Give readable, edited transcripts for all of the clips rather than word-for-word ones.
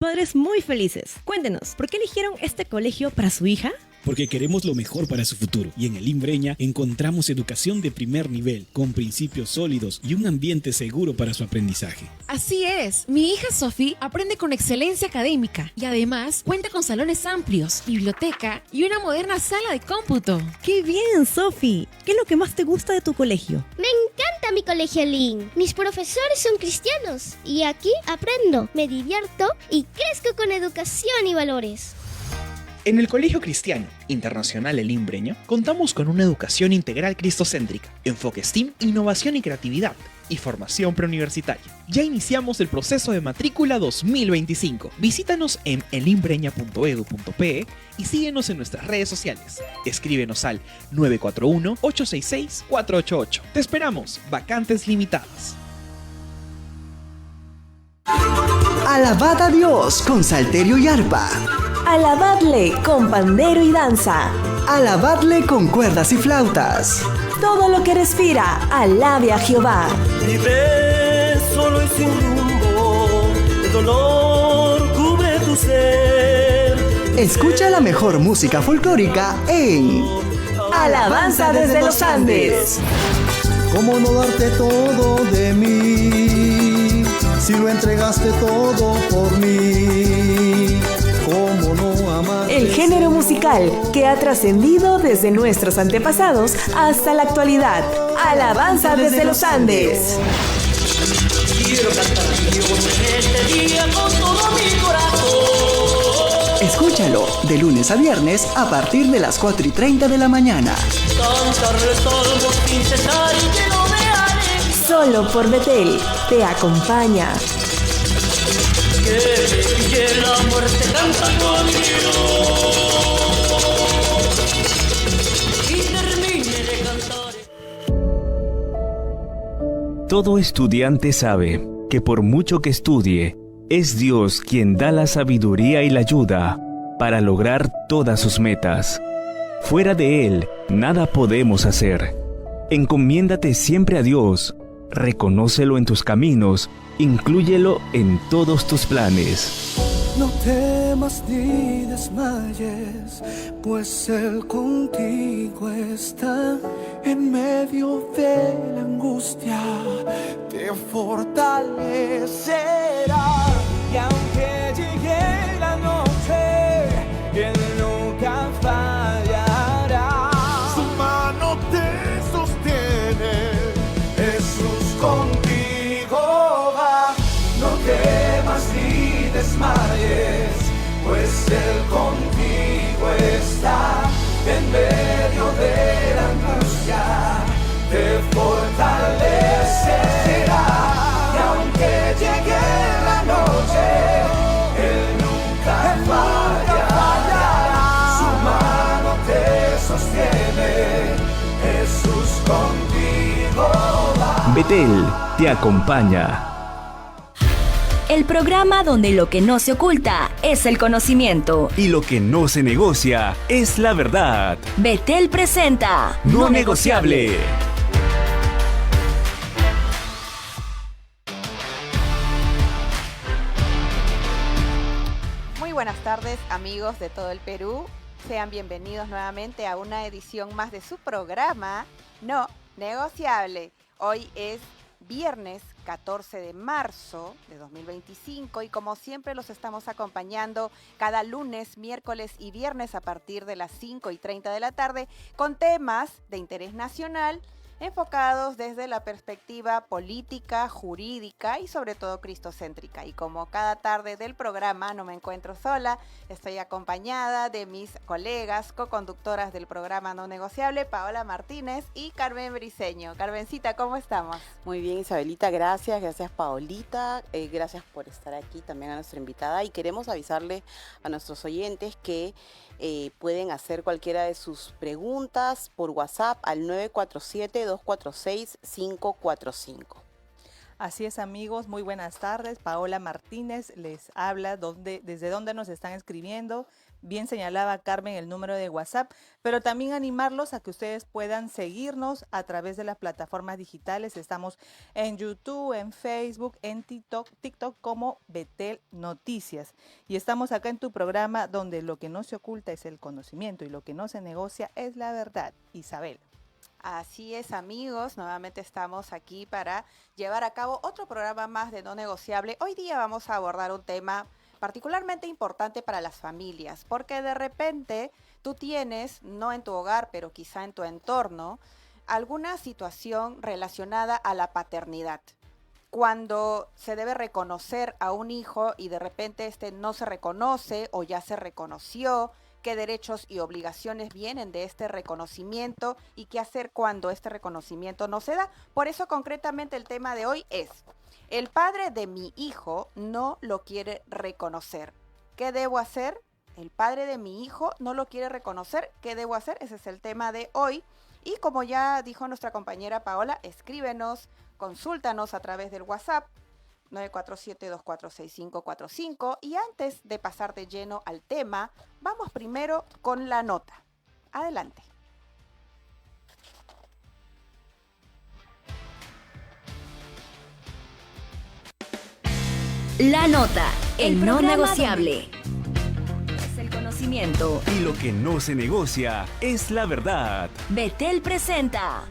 padres muy felices. Cuéntenos, ¿por qué eligieron este colegio para su hija? Porque queremos lo mejor para su futuro. Y en el IMBreña encontramos educación de primer nivel, con principios sólidos y un ambiente seguro para su aprendizaje. Así es. Mi hija Sophie aprende con excelencia académica y además cuenta con salones amplios, biblioteca y una moderna sala de cómputo. ¡Qué bien, Sophie! ¿Qué es lo que más te gusta de tu colegio? Me encanta mi colegio Lin. Mis profesores son cristianos y aquí aprendo, me divierto y crezco con educación y valores. En el Colegio Cristiano Internacional El IMBreña contamos con una educación integral cristocéntrica, enfoque STEAM, innovación y creatividad, y formación preuniversitaria. Ya iniciamos el proceso de matrícula 2025. Visítanos en elimbreña.edu.pe y síguenos en nuestras redes sociales. Escríbenos al 941-866-488. Te esperamos, vacantes limitadas. Alabad a Dios con salterio y arpa. Alabadle con pandero y danza. Alabadle con cuerdas y flautas. Todo lo que respira, alabe a Jehová. Vive solo y sin rumbo, el dolor cubre tu ser. Escucha la mejor música folclórica en Alabanza desde los Andes. ¿Cómo no darte todo de mí? Si lo entregaste todo por mí. ¿Cómo no amarte? El género musical que ha trascendido desde nuestros antepasados hasta la actualidad. Alabanza desde los Andes. Quiero cantar a Dios en este día con todo mi corazón. Escúchalo de lunes a viernes a partir de las 4:30 de la mañana. Cantarle salmos sin cesar y lleno de alegría. Solo por Betel te acompaña. Que me pille la muerte cantando a mi Dios y termine de cantar. Todo estudiante sabe que por mucho que estudie, es Dios quien da la sabiduría y la ayuda para lograr todas sus metas. Fuera de Él, nada podemos hacer. Encomiéndate siempre a Dios, reconócelo en tus caminos, inclúyelo en todos tus planes. No temas ni desmayes, pues Él contigo está. En medio de la angustia te fortalecerá. Y aunque llegue la noche, Él nunca fallará. Su mano te sostiene, Jesús contigo va. No temas ni desmayes, pues Él contigo está. En medio de la angustia te fortalecerá. Y aunque llegue la noche, Él nunca fallará. Su mano te sostiene, Jesús contigo va. Betel te acompaña. El programa donde lo que no se oculta es el conocimiento Y lo que no se negocia es la verdad. Betel presenta No negociable. Muy buenas tardes, amigos de todo el Perú. Sean bienvenidos nuevamente a una edición más de su programa No Negociable. Hoy es viernes 14 de marzo de 2025 y como siempre los estamos acompañando cada lunes, miércoles y viernes a partir de las 5:30 de la tarde con temas de interés nacional enfocados desde la perspectiva política, jurídica y sobre todo cristocéntrica. Y como cada tarde del programa no me encuentro sola, estoy acompañada de mis colegas, co-conductoras del programa No Negociable, Paola Martínez y Carmen Briceño. Carmencita, ¿cómo estamos? Muy bien, Isabelita, gracias Paolita, gracias por estar aquí, también a nuestra invitada, y queremos avisarle a nuestros oyentes que pueden hacer cualquiera de sus preguntas por WhatsApp al 947-246-545. Así es, amigos, muy buenas tardes. Paola Martínez les habla desde dónde nos están escribiendo. Bien señalaba Carmen el número de WhatsApp, pero también animarlos a que ustedes puedan seguirnos a través de las plataformas digitales. Estamos en YouTube, en Facebook, en TikTok como Betel Noticias. Y estamos acá en tu programa donde lo que no se oculta es el conocimiento y lo que no se negocia es la verdad. Isabel. Así es, amigos, nuevamente estamos aquí para llevar a cabo otro programa más de No Negociable. Hoy día vamos a abordar un tema particularmente importante para las familias, porque de repente tú tienes, no en tu hogar, pero quizá en tu entorno, alguna situación relacionada a la paternidad. Cuando se debe reconocer a un hijo y de repente este no se reconoce o ya se reconoció, qué derechos y obligaciones vienen de este reconocimiento y qué hacer cuando este reconocimiento no se da. Por eso concretamente el tema de hoy es: el padre de mi hijo no lo quiere reconocer. ¿Qué debo hacer? El padre de mi hijo no lo quiere reconocer. ¿Qué debo hacer? Ese es el tema de hoy. Y como ya dijo nuestra compañera Paola, escríbenos, consúltanos a través del WhatsApp 947-246545. Y antes de pasar de lleno al tema, vamos primero con la nota. Adelante. La nota, el no negociable. Es el conocimiento. Y lo que no se negocia es la verdad. Betel presenta.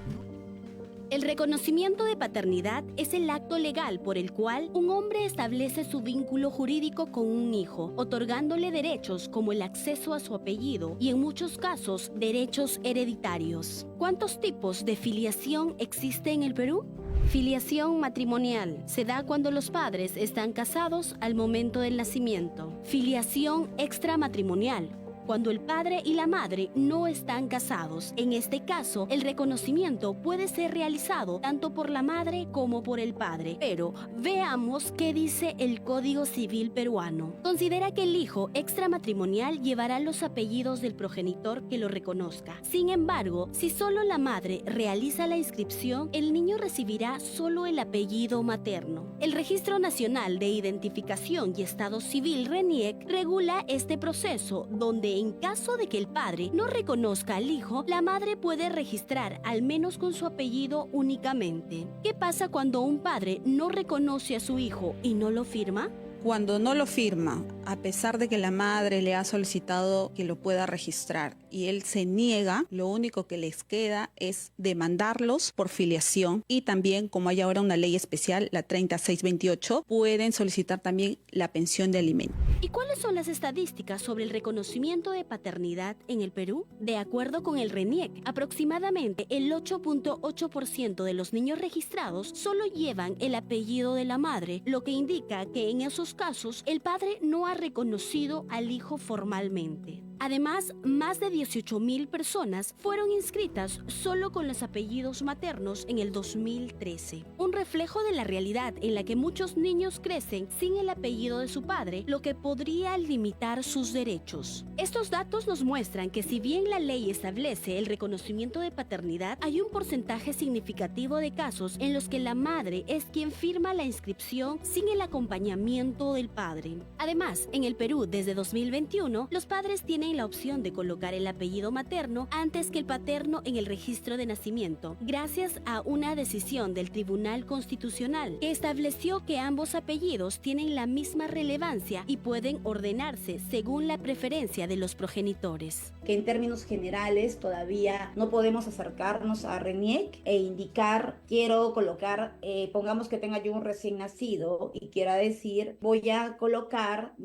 El reconocimiento de paternidad es el acto legal por el cual un hombre establece su vínculo jurídico con un hijo, otorgándole derechos como el acceso a su apellido y en muchos casos derechos hereditarios. ¿Cuántos tipos de filiación existe en el Perú? Filiación matrimonial se da cuando los padres están casados al momento del nacimiento. Filiación extramatrimonial, cuando el padre y la madre no están casados. En este caso, el reconocimiento puede ser realizado tanto por la madre como por el padre. Pero veamos qué dice el Código Civil peruano. Considera que el hijo extramatrimonial llevará los apellidos del progenitor que lo reconozca. Sin embargo, si solo la madre realiza la inscripción, el niño recibirá solo el apellido materno. El Registro Nacional de Identificación y Estado Civil, RENIEC, regula este proceso, donde en caso de que el padre no reconozca al hijo, la madre puede registrar al menos con su apellido únicamente. ¿Qué pasa cuando un padre no reconoce a su hijo y no lo firma? Cuando no lo firma, a pesar de que la madre le ha solicitado que lo pueda registrar y él se niega, lo único que les queda es demandarlos por filiación, y también, como hay ahora una ley especial, la 3628, pueden solicitar también la pensión de alimentos. ¿Y cuáles son las estadísticas sobre el reconocimiento de paternidad en el Perú? De acuerdo con el RENIEC, aproximadamente el 8.8% de los niños registrados solo llevan el apellido de la madre, lo que indica que en esos casos el padre no ha reconocido al hijo formalmente. Además, más de 18.000 personas fueron inscritas solo con los apellidos maternos en el 2013. Un reflejo de la realidad en la que muchos niños crecen sin el apellido de su padre, lo que podría limitar sus derechos. Estos datos nos muestran que si bien la ley establece el reconocimiento de paternidad, hay un porcentaje significativo de casos en los que la madre es quien firma la inscripción sin el acompañamiento del padre. Además, en el Perú, desde 2021, los padres tienen la opción de colocar el apellido materno antes que el paterno en el registro de nacimiento, gracias a una decisión del Tribunal Constitucional que estableció que ambos apellidos tienen la misma relevancia y pueden ordenarse según la preferencia de los progenitores. Que en términos generales todavía no podemos acercarnos a RENIEC e indicar, quiero colocar, pongamos que tenga yo un recién nacido y quiera decir, voy a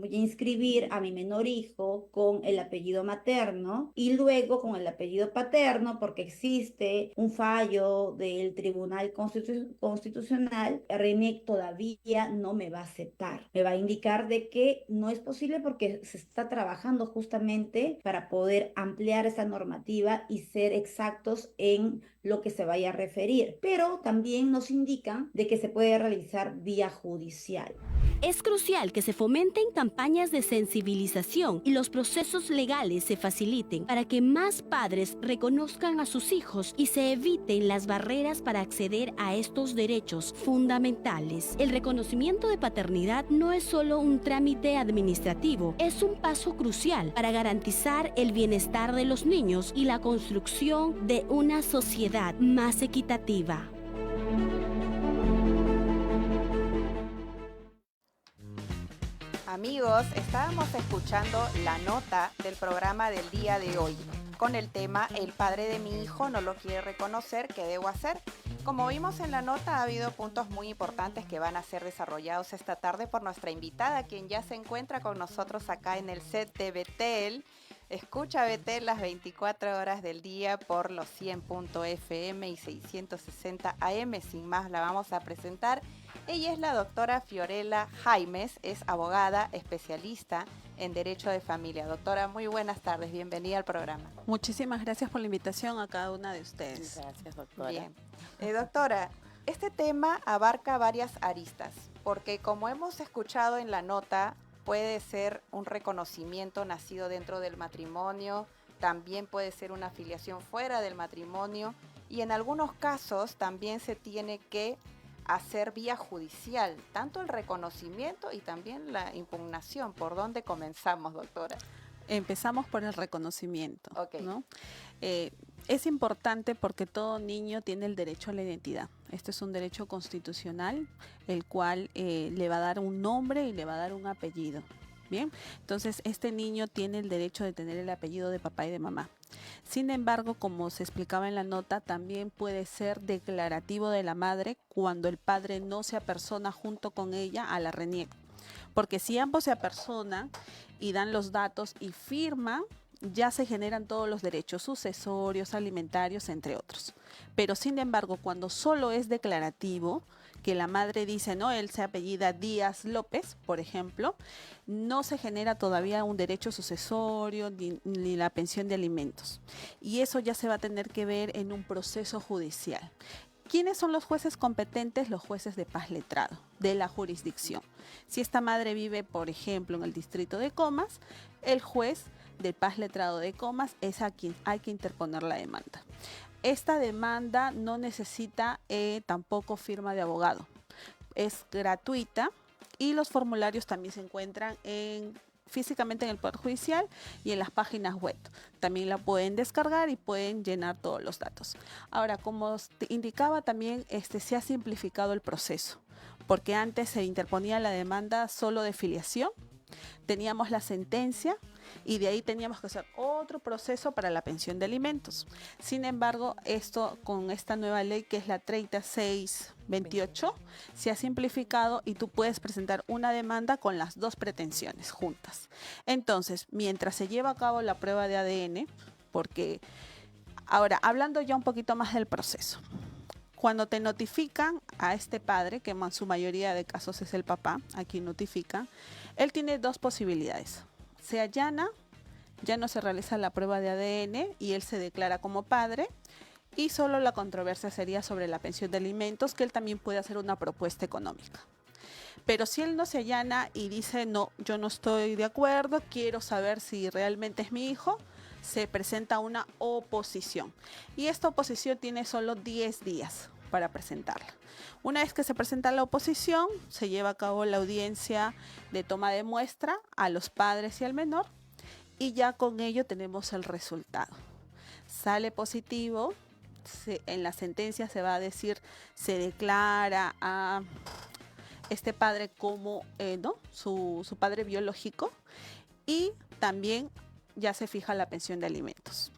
inscribir a mi menor hijo con el apellido materno y luego con el apellido paterno, porque existe un fallo del Tribunal Constitucional, RENIEC todavía no me va a aceptar. Me va a indicar de que no es posible porque se está trabajando justamente para poder ampliar esa normativa y ser exactos en lo que se vaya a referir. Pero también nos indican de que se puede realizar vía judicial. Es crucial que se fomenten campañas de sensibilización y los procesos legales se faciliten para que más padres reconozcan a sus hijos y se eviten las barreras para acceder a estos derechos fundamentales. El reconocimiento de paternidad no es solo un trámite administrativo, es un paso crucial para garantizar el bienestar de los niños y la construcción de una sociedad más equitativa. Amigos, estábamos escuchando la nota del programa del día de hoy con el tema "El padre de mi hijo no lo quiere reconocer, ¿qué debo hacer?". Como vimos en la nota, ha habido puntos muy importantes que van a ser desarrollados esta tarde por nuestra invitada, quien ya se encuentra con nosotros acá en el set de Betel. Escucha Betel las 24 horas del día por los 100.fm y 660 AM. Sin más, la vamos a presentar. Ella es la doctora Fiorella Jaimes, es abogada especialista en Derecho de Familia. Doctora, muy buenas tardes, bienvenida al programa. Muchísimas gracias por la invitación a cada una de ustedes. Gracias, doctora. Bien. Doctora, este tema abarca varias aristas, porque como hemos escuchado en la nota, puede ser un reconocimiento nacido dentro del matrimonio, también puede ser una filiación fuera del matrimonio, y en algunos casos también se tiene que hacer vía judicial, tanto el reconocimiento y también la impugnación. ¿Por dónde comenzamos, doctora? Empezamos por el reconocimiento, Okay. ¿no? Es importante porque todo niño tiene el derecho a la identidad. Este es un derecho constitucional, el cual le va a dar un nombre y le va a dar un apellido. Bien, entonces este niño tiene el derecho de tener el apellido de papá y de mamá. Sin embargo, como se explicaba en la nota, también puede ser declarativo de la madre cuando el padre no se apersona junto con ella a la RENIEC. Porque si ambos se apersonan y dan los datos y firman, ya se generan todos los derechos sucesorios, alimentarios, entre otros. Pero sin embargo, cuando solo es declarativo, que la madre dice, no, él se apellida Díaz López, por ejemplo, no se genera todavía un derecho sucesorio ni la pensión de alimentos. Y eso ya se va a tener que ver en un proceso judicial. ¿Quiénes son los jueces competentes? Los jueces de paz letrado de la jurisdicción. Si esta madre vive, por ejemplo, en el distrito de Comas, el juez de paz letrado de Comas es a quien hay que interponer la demanda. Esta demanda no necesita tampoco firma de abogado. Es gratuita y los formularios también se encuentran físicamente en el Poder Judicial y en las páginas web. También la pueden descargar y pueden llenar todos los datos. Ahora, como indicaba también, se ha simplificado el proceso, porque antes se interponía la demanda solo de filiación, teníamos la sentencia y de ahí teníamos que hacer otro proceso para la pensión de alimentos. Sin embargo, esto con esta nueva ley, que es la 3628, se ha simplificado y tú puedes presentar una demanda con las dos pretensiones juntas. Entonces, mientras se lleva a cabo la prueba de ADN, porque ahora, hablando ya un poquito más del proceso, cuando te notifican a este padre, que en su mayoría de casos es el papá, a quien notifican, él tiene dos posibilidades. Se allana, ya no se realiza la prueba de ADN y él se declara como padre, y solo la controversia sería sobre la pensión de alimentos, que él también puede hacer una propuesta económica. Pero si él no se allana y dice, no, yo no estoy de acuerdo, quiero saber si realmente es mi hijo, se presenta una oposición. Y esta oposición tiene solo 10 días para presentarla. Una vez que se presenta la oposición, se lleva a cabo la audiencia de toma de muestra a los padres y al menor, y ya con ello tenemos el resultado. Sale positivo, en la sentencia se va a decir, se declara a este padre como su padre biológico, y también ya se fija la pensión de alimentos.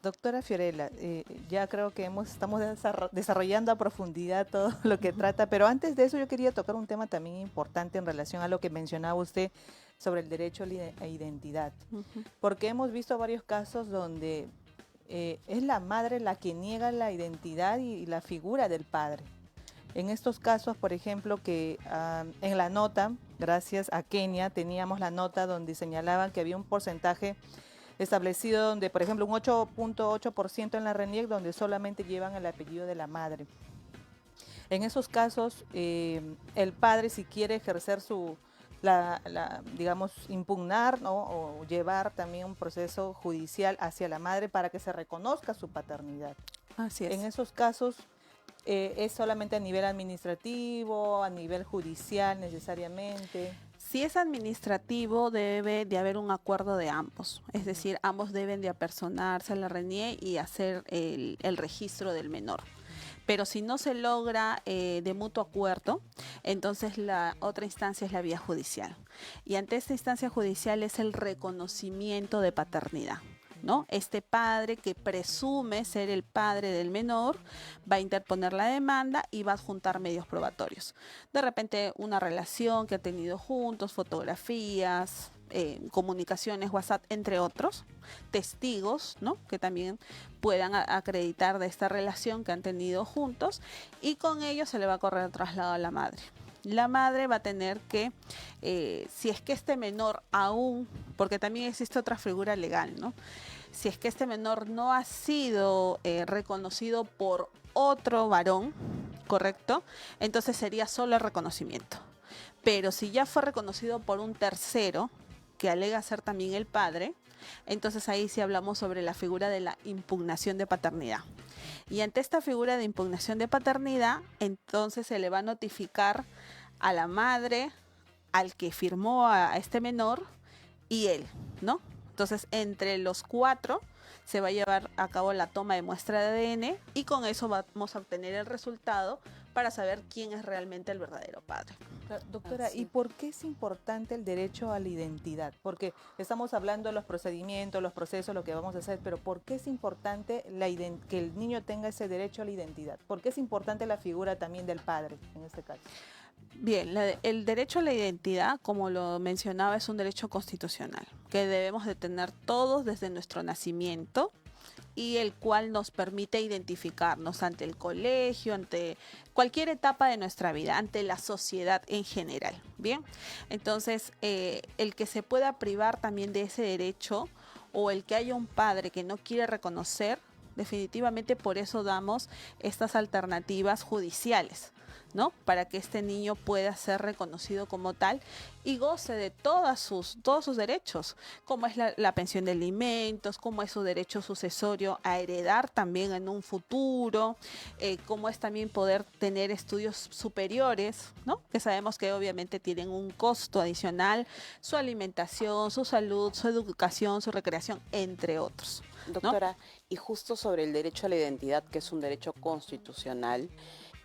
Doctora Fiorella, ya creo que estamos desarrollando a profundidad todo lo que trata, pero antes de eso yo quería tocar un tema también importante en relación a lo que mencionaba usted sobre el derecho a identidad, porque hemos visto varios casos donde es la madre la que niega la identidad y la figura del padre. En estos casos, por ejemplo, que en la nota, gracias a Kenia, teníamos la nota donde señalaban que había un porcentaje establecido donde, por ejemplo, un 8.8% en la RENIEC, donde solamente llevan el apellido de la madre. En esos casos, el padre, si quiere ejercer digamos, impugnar, ¿no? O llevar también un proceso judicial hacia la madre para que se reconozca su paternidad. Así es. En esos casos, ¿es solamente a nivel administrativo, a nivel judicial necesariamente? Si es administrativo, debe de haber un acuerdo de ambos. Es decir, ambos deben de apersonarse a la RENIEC y hacer el registro del menor. Pero si no se logra de mutuo acuerdo, entonces la otra instancia es la vía judicial. Y ante esta instancia judicial es el reconocimiento de paternidad, ¿no? Este padre que presume ser el padre del menor va a interponer la demanda y va a adjuntar medios probatorios. De repente una relación que ha tenido juntos, fotografías, comunicaciones, WhatsApp, entre otros, testigos, ¿no? Que también puedan acreditar de esta relación que han tenido juntos, y con ello se le va a correr el traslado a la madre. La madre va a tener que, si es que este menor aún, porque también existe otra figura legal, ¿no? Si es que este menor no ha sido reconocido por otro varón, ¿correcto? Entonces sería solo el reconocimiento. Pero si ya fue reconocido por un tercero, que alega ser también el padre, entonces ahí sí hablamos sobre la figura de la impugnación de paternidad. Y ante esta figura de impugnación de paternidad, entonces se le va a notificar a la madre, al que firmó a este menor y él, ¿no? Entonces, entre los cuatro se va a llevar a cabo la toma de muestra de ADN y con eso vamos a obtener el resultado para saber quién es realmente el verdadero padre. Doctora, ¿y por qué es importante el derecho a la identidad? Porque estamos hablando de los procedimientos, los procesos, lo que vamos a hacer, pero ¿por qué es importante que el niño tenga ese derecho a la identidad? ¿Por qué es importante la figura también del padre en este caso? Bien, el derecho a la identidad, como lo mencionaba, es un derecho constitucional que debemos de tener todos desde nuestro nacimiento, y el cual nos permite identificarnos ante el colegio, ante cualquier etapa de nuestra vida, ante la sociedad en general. Bien, entonces el que se pueda privar también de ese derecho, o el que haya un padre que no quiere reconocer, definitivamente por eso damos estas alternativas judiciales, ¿no? Para que este niño pueda ser reconocido como tal y goce de todos sus derechos, como es la pensión de alimentos, como es su derecho sucesorio a heredar también en un futuro, como es también poder tener estudios superiores, ¿no? Que sabemos que obviamente tienen un costo adicional, su alimentación, su salud, su educación, su recreación, entre otros, ¿no? Doctora, y justo sobre el derecho a la identidad, que es un derecho constitucional,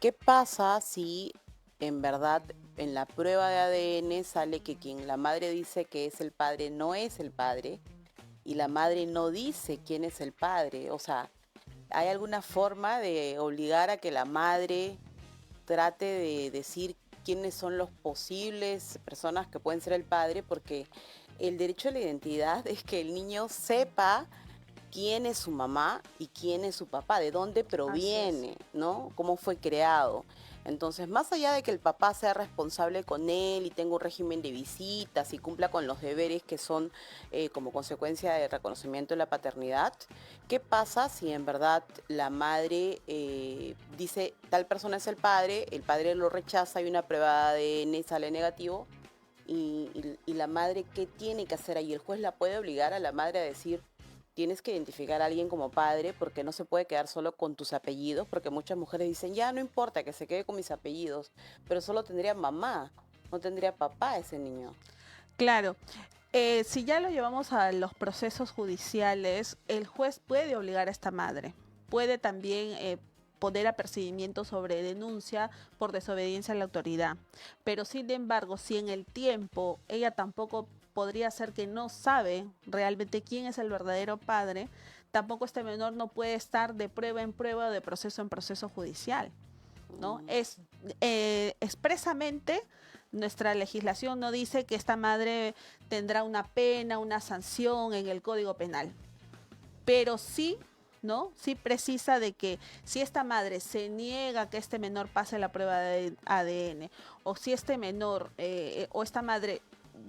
¿qué pasa si en verdad en la prueba de ADN sale que quien la madre dice que es el padre no es el padre y la madre no dice quién es el padre? O sea, ¿hay alguna forma de obligar a que la madre trate de decir quiénes son los posibles personas que pueden ser el padre? Porque el derecho a la identidad es que el niño sepa quién es su mamá y quién es su papá, de dónde proviene, ¿no? Cómo fue creado. Entonces, más allá de que el papá sea responsable con él y tenga un régimen de visitas y cumpla con los deberes que son como consecuencia del reconocimiento de la paternidad, ¿qué pasa si en verdad la madre dice tal persona es el padre lo rechaza, hay una prueba de ADN, sale negativo, y la madre qué tiene que hacer ahí? ¿El juez la puede obligar a la madre a decir tienes que identificar a alguien como padre porque no se puede quedar solo con tus apellidos? Porque muchas mujeres dicen, ya no importa que se quede con mis apellidos, pero solo tendría mamá, no tendría papá ese niño. Claro. Si ya lo llevamos a los procesos judiciales, el juez puede obligar a esta madre, puede también poner apercibimiento sobre denuncia por desobediencia a la autoridad, pero sin embargo, si en el tiempo ella tampoco podría ser que no sabe realmente quién es el verdadero padre, tampoco este menor no puede estar de prueba en prueba o de proceso en proceso judicial, ¿no? Es expresamente nuestra legislación no dice que esta madre tendrá una pena, una sanción en el Código Penal, pero sí, ¿no? Sí precisa de que si esta madre se niega a que este menor pase la prueba de ADN, o si este menor o esta madre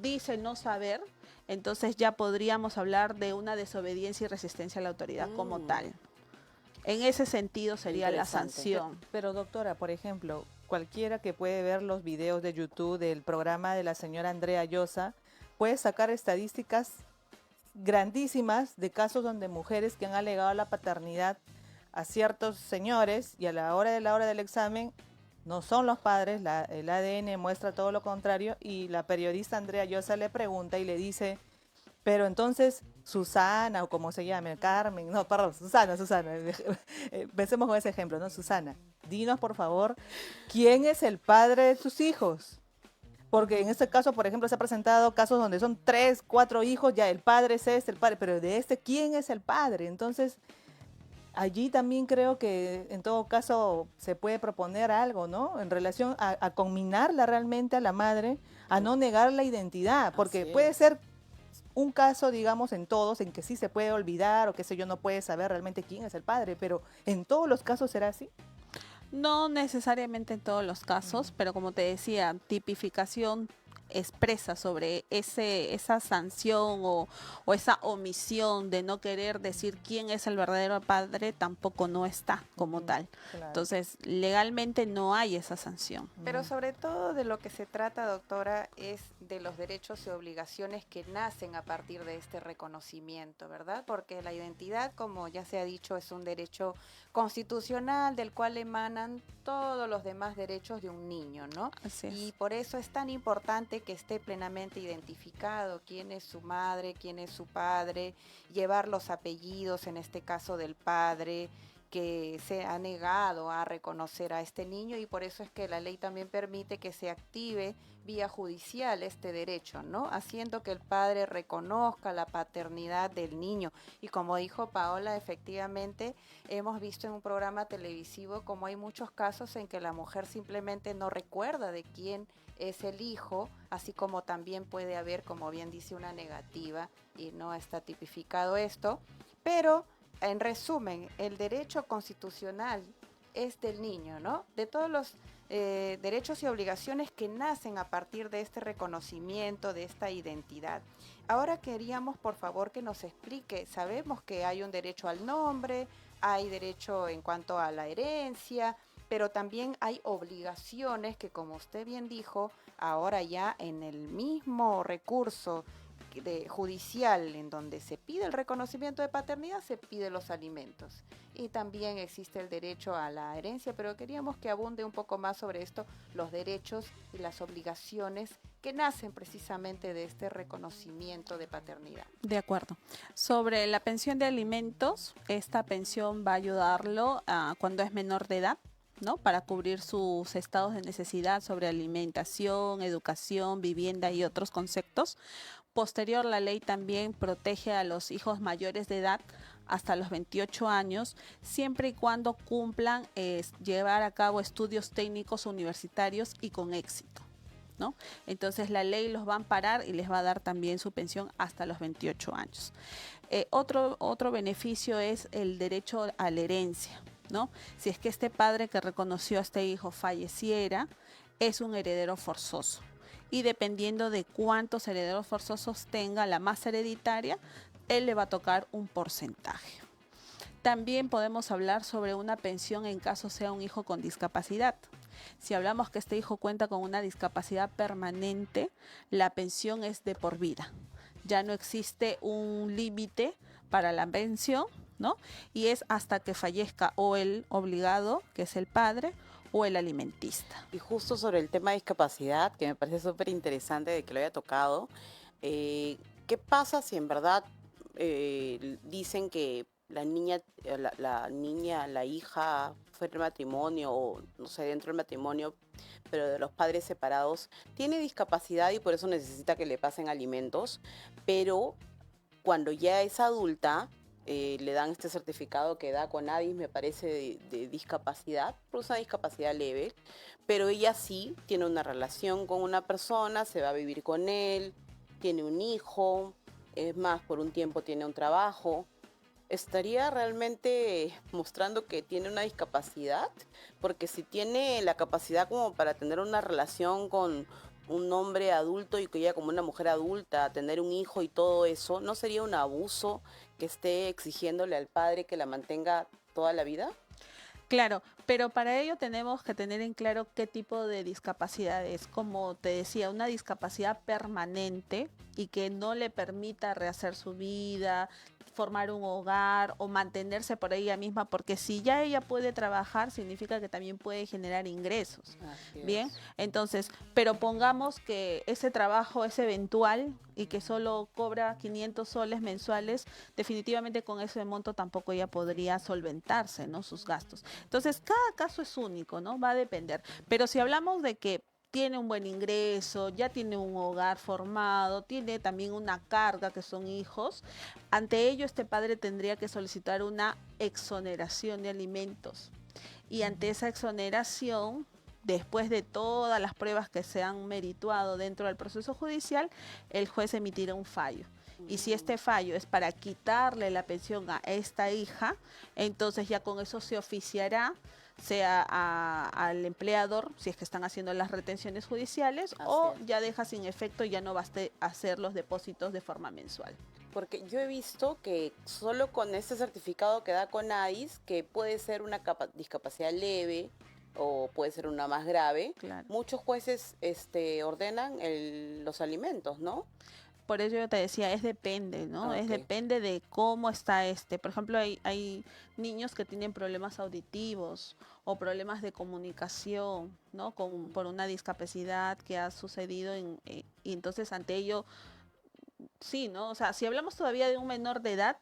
dice no saber, entonces ya podríamos hablar de una desobediencia y resistencia a la autoridad como tal. En ese sentido sería la Interesante. sanción. Pero doctora, por ejemplo, cualquiera que puede ver los videos de YouTube del programa de la señora Andrea Llosa puede sacar estadísticas grandísimas de casos donde mujeres que han alegado la paternidad a ciertos señores y a la hora del examen no son los padres, el ADN muestra todo lo contrario y la periodista Andrea Llosa le pregunta y le dice, pero entonces Susana o como se llame, Carmen, no, perdón, Susana, pensemos con ese ejemplo, ¿no? Susana, dinos por favor, ¿quién es el padre de tus hijos? Porque en este caso, por ejemplo, se ha presentado casos donde son 3, 4 hijos, ya el padre es este, el padre, pero de este, ¿quién es el padre? Entonces, allí también creo que en todo caso se puede proponer algo, ¿no? En relación a conminarla realmente a la madre, a no negar la identidad, porque puede ser un caso, digamos, en todos, en que sí se puede olvidar o qué sé yo, no puede saber realmente quién es el padre, pero ¿en todos los casos será así? No necesariamente en todos los casos, pero como te decía, tipificación expresa sobre esa sanción o esa omisión de no querer decir quién es el verdadero padre tampoco no está como tal. Claro. Entonces, legalmente no hay esa sanción. Pero sobre todo de lo que se trata, doctora, es de los derechos y obligaciones que nacen a partir de este reconocimiento, ¿verdad? Porque la identidad, como ya se ha dicho, es un derecho constitucional del cual emanan todos los demás derechos de un niño, ¿no? Así es. Y por eso es tan importante que esté plenamente identificado quién es su madre, quién es su padre, llevar los apellidos, en este caso del padre, que se ha negado a reconocer a este niño, y por eso es que la ley también permite que se active vía judicial este derecho, ¿no? Haciendo que el padre reconozca la paternidad del niño. Y como dijo Paola, efectivamente hemos visto en un programa televisivo como hay muchos casos en que la mujer simplemente no recuerda de quién es el hijo, así como también puede haber, como bien dice, una negativa y no está tipificado esto, pero en resumen, el derecho constitucional es del niño, ¿no? De todos los derechos y obligaciones que nacen a partir de este reconocimiento, de esta identidad. Ahora queríamos, por favor, que nos explique. Sabemos que hay un derecho al nombre, hay derecho en cuanto a la herencia, pero también hay obligaciones que, como usted bien dijo, ahora ya en el mismo recurso judicial en donde se pide el reconocimiento de paternidad, se pide los alimentos. Y también existe el derecho a la herencia, pero queríamos que abunde un poco más sobre esto, los derechos y las obligaciones que nacen precisamente de este reconocimiento de paternidad. De acuerdo. Sobre la pensión de alimentos, esta pensión va a ayudarlo cuando es menor de edad, ¿no? Para cubrir sus estados de necesidad sobre alimentación, educación, vivienda y otros conceptos. Posterior, la ley también protege a los hijos mayores de edad hasta los 28 años, siempre y cuando cumplan llevar a cabo estudios técnicos universitarios y con éxito, ¿no? Entonces la ley los va a amparar y les va a dar también su pensión hasta los 28 años. Otro beneficio es el derecho a la herencia, ¿no? Si es que este padre que reconoció a este hijo falleciera, es un heredero forzoso. Y dependiendo de cuántos herederos forzosos tenga la masa hereditaria, él le va a tocar un porcentaje. También podemos hablar sobre una pensión en caso sea un hijo con discapacidad. Si hablamos que este hijo cuenta con una discapacidad permanente, la pensión es de por vida. Ya no existe un límite para la pensión, ¿no? Y es hasta que fallezca o el obligado, que es el padre, o el alimentista. Y justo sobre el tema de discapacidad, que me parece súper interesante de que lo haya tocado, ¿qué pasa si en verdad dicen que la hija fue del matrimonio o no sé, dentro del matrimonio, pero de los padres separados, tiene discapacidad y por eso necesita que le pasen alimentos, pero cuando ya es adulta, le dan este certificado que da CONADIS, me parece, de discapacidad, pero es una discapacidad leve, pero ella sí tiene una relación con una persona, se va a vivir con él, tiene un hijo, es más, por un tiempo tiene un trabajo. ¿Estaría realmente mostrando que tiene una discapacidad? Porque si tiene la capacidad como para tener una relación con un hombre adulto y que ella como una mujer adulta, tener un hijo y todo eso, ¿no sería un abuso que esté exigiéndole al padre que la mantenga toda la vida? Claro, pero para ello tenemos que tener en claro qué tipo de discapacidad es. Como te decía, una discapacidad permanente y que no le permita rehacer su vida, formar un hogar o mantenerse por ella misma, porque si ya ella puede trabajar, significa que también puede generar ingresos. Bien, entonces, pero pongamos que ese trabajo es eventual y que solo cobra 500 soles mensuales, definitivamente con ese monto tampoco ella podría solventarse, ¿no? Sus gastos. Entonces, cada caso es único, ¿no? Va a depender. Pero si hablamos de que tiene un buen ingreso, ya tiene un hogar formado, tiene también una carga que son hijos, ante ello este padre tendría que solicitar una exoneración de alimentos. Y ante esa exoneración, después de todas las pruebas que se han merituado dentro del proceso judicial, el juez emitirá un fallo. Y si este fallo es para quitarle la pensión a esta hija, entonces ya con eso se oficiará sea al empleador, si es que están haciendo las retenciones judiciales, o ya deja sin efecto y ya no baste hacer los depósitos de forma mensual. Porque yo he visto que solo con este certificado que da CONADIS, que puede ser una discapacidad leve o puede ser una más grave, muchos jueces ordenan los alimentos, ¿no? Por eso yo te decía, depende, ¿no? Okay. Depende de cómo está Por ejemplo, hay niños que tienen problemas auditivos o problemas de comunicación, ¿no? Por una discapacidad que ha sucedido y entonces ante ello, sí, ¿no? O sea, si hablamos todavía de un menor de edad,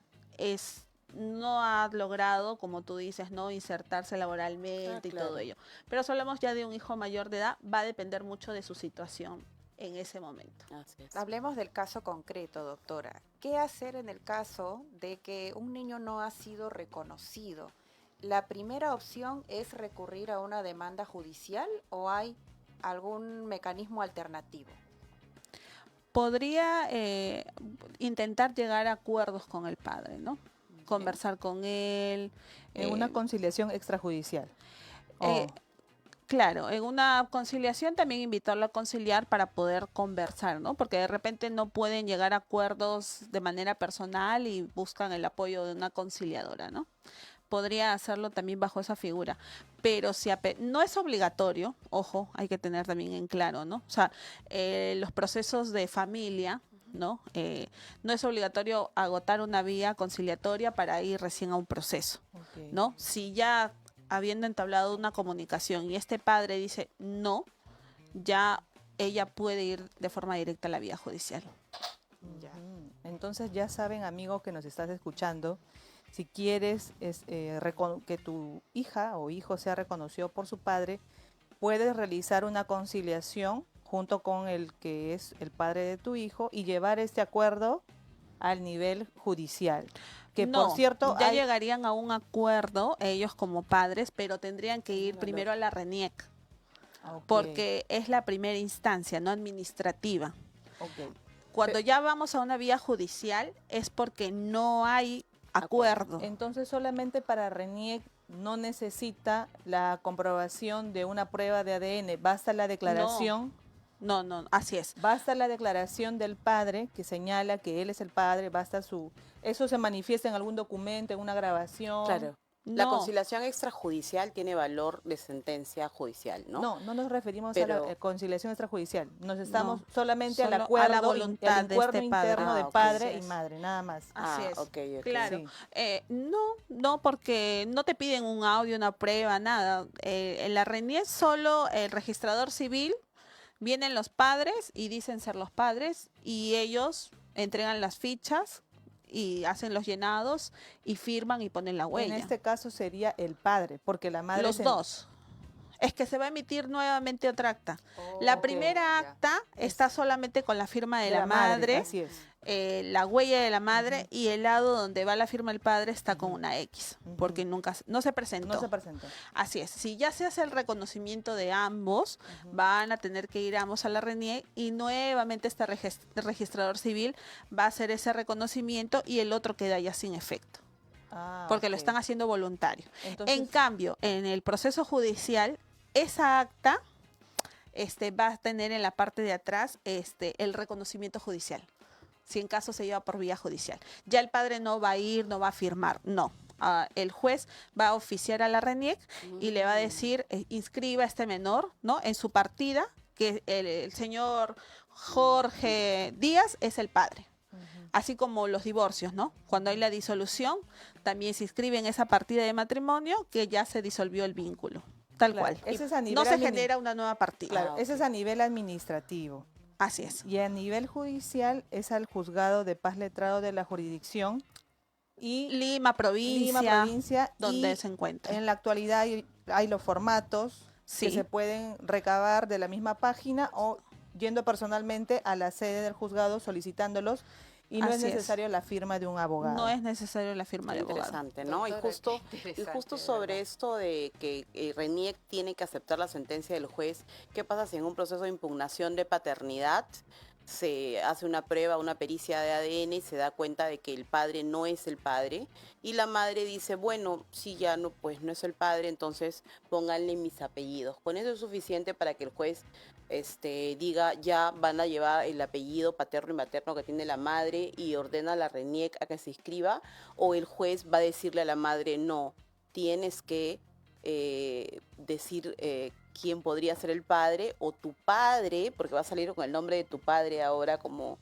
no ha logrado, como tú dices, no insertarse laboralmente y todo ello. Pero si hablamos ya de un hijo mayor de edad, va a depender mucho de su situación en ese momento. Hablemos del caso concreto, doctora. ¿Qué hacer en el caso de que un niño no ha sido reconocido? ¿La primera opción es recurrir a una demanda judicial o hay algún mecanismo alternativo? Podría intentar llegar a acuerdos con el padre, ¿no? Conversar con él. En una conciliación extrajudicial. Claro, en una conciliación también invitarlo a conciliar para poder conversar, ¿no? Porque de repente no pueden llegar a acuerdos de manera personal y buscan el apoyo de una conciliadora, ¿no? Podría hacerlo también bajo esa figura, pero si no es obligatorio, ojo, hay que tener también en claro, ¿no? O sea, los procesos de familia, ¿no? No es obligatorio agotar una vía conciliatoria para ir recién a un proceso, ¿no? Si ya habiendo entablado una comunicación y este padre dice no, ya ella puede ir de forma directa a la vía judicial. Entonces ya saben, amigos que nos estás escuchando, si quieres que tu hija o hijo sea reconocido por su padre, puedes realizar una conciliación junto con el que es el padre de tu hijo y llevar este acuerdo al nivel judicial. Que no, por cierto ya llegarían a un acuerdo ellos como padres, pero tendrían que ir primero a la RENIEC, porque es la primera instancia, no administrativa. Cuando ya vamos a una vía judicial es porque no hay acuerdo. Entonces solamente para RENIEC no necesita la comprobación de una prueba de ADN, basta la declaración. No, así es. Basta la declaración del padre que señala que él es el padre, eso se manifiesta en algún documento, en una grabación. Claro. La conciliación extrajudicial tiene valor de sentencia judicial, ¿no? No nos referimos a la conciliación extrajudicial. Nos estamos solamente al acuerdo, a la voluntad el acuerdo de este padre. interno de padre y madre, nada más. Así es. Okay. Claro. Sí. No, porque no te piden un audio, una prueba, nada. En la RENIEC solo el registrador civil, vienen los padres y dicen ser los padres y ellos entregan las fichas y hacen los llenados y firman y ponen la huella. En este caso sería el padre, porque la madre... Los dos. Es que se va a emitir nuevamente otra acta. La primera acta está solamente con la firma de la madre, así es. La huella de la madre y el lado donde va la firma del padre está con una X, porque no se presentó. No se presentó. Así es. Si ya se hace el reconocimiento de ambos, van a tener que ir ambos a la RENIEC y nuevamente este registrador civil va a hacer ese reconocimiento y el otro queda ya sin efecto. Porque lo están haciendo voluntario. Entonces, en cambio, en el proceso judicial, esa acta va a tener en la parte de atrás el reconocimiento judicial, si en caso se lleva por vía judicial. Ya el padre no va a ir, no va a firmar, no. el juez va a oficiar a la RENIEC y le va a decir, inscriba a este menor, ¿no?, en su partida, que el señor Jorge Díaz es el padre. Así como los divorcios, ¿no? Cuando hay la disolución, también se inscribe en esa partida de matrimonio que ya se disolvió el vínculo. Tal cual. Ese es a nivel no se genera una nueva partida. Claro, ese es a nivel administrativo. Así es. Y a nivel judicial es al juzgado de paz letrado de la jurisdicción y Lima provincia, donde se encuentra. En la actualidad hay los formatos que se pueden recabar de la misma página o yendo personalmente a la sede del juzgado solicitándolos. Y no es necesario la firma de un abogado. No es necesario la firma de abogado. Interesante, ¿no? Doctora, y justo sobre esto de que RENIEC tiene que aceptar la sentencia del juez, ¿qué pasa si en un proceso de impugnación de paternidad se hace una prueba, una pericia de ADN y se da cuenta de que el padre no es el padre y la madre dice, bueno, si ya no, pues no es el padre, entonces pónganle mis apellidos? ¿Con eso es suficiente para que el juez diga, ya van a llevar el apellido paterno y materno que tiene la madre y ordena a la RENIEC a que se inscriba? ¿O el juez va a decirle a la madre, no, tienes que decir quién podría ser el padre, o tu padre, porque va a salir con el nombre de tu padre ahora como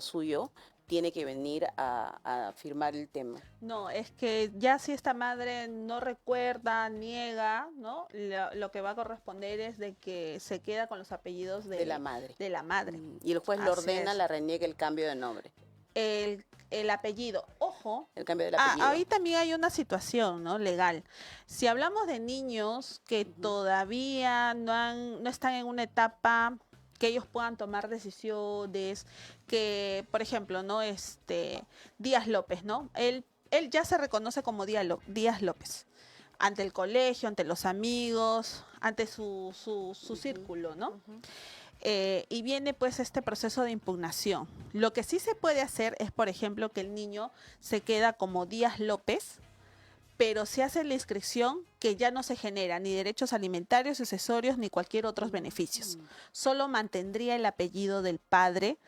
suyo, tiene que venir a firmar el tema? No, es que ya si esta madre no recuerda, niega, ¿no? Lo que va a corresponder es de que se queda con los apellidos de la madre. De la madre. Y el juez le ordena a la RENIEC el cambio de nombre. El apellido, ojo. El cambio del apellido. Ahí también hay una situación, ¿no?, legal. Si hablamos de niños que todavía no están en una etapa que ellos puedan tomar decisiones, que, por ejemplo, ¿no?, Díaz López, ¿no? Él ya se reconoce como Díaz López ante el colegio, ante los amigos, ante su círculo, ¿no? Y viene pues este proceso de impugnación. Lo que sí se puede hacer es, por ejemplo, que el niño se queda como Díaz López, pero se hace la inscripción que ya no se genera ni derechos alimentarios, accesorios, ni cualquier otros beneficios. Solo mantendría el apellido del padre